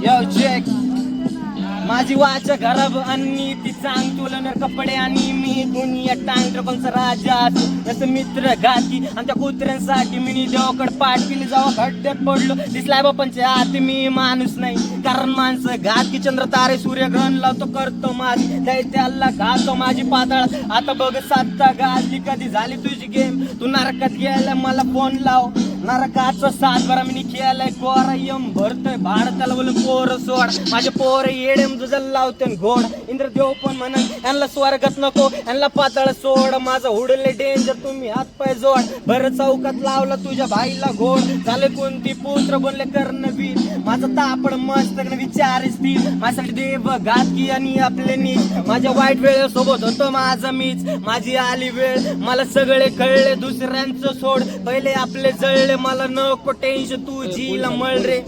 यो check माझी वाचा खराब आणि ती चांग तुलनार कपडे आणि मी दुनिया टांग ड्रगनचा राजा जसं मित्र घाती आणि त्या कुत्र्यांसाठी मी देवाकडे पाठ केली जावा खड्ड्यात पडलो दिसलाय बापांच्या आत मी माणूस नाही कारण माणसं घात की चंद्र तारे सूर्यग्रहण लावतो करतो माझी दैत्याला घातो माझी पातळ आता बघ साता गाजली कधी झाली तुझी गेम तू नरकात गेला मला फोन लाव नरकाचा 7 बारा मी केलाय कोरायम भरतोय भारताला बोलून पोर सोड माझे पोर येडे तुझं लावते घोड इंद्रदेव पण म्हणन यांना स्वर्गात नको यांना पातळ सोड माझं हुडले डेंजर तुम्ही हातपाय जोड भर चौकात लावला तुझ्या भाईला घोड झाले कोणती पुत्र बनले कर्णवीर माझा तापड मस्त विचार स्थिर माझ्यासाठी देव घातकी आणि आपले नीच माझ्या वाईट वेळेसोबत होतो माझा मीच माझी आली वेळ मला सगळे कळले दुसऱ्यांचं सोड पहिले आपले जळले मला नको टेन्शन तू जीला मळ रे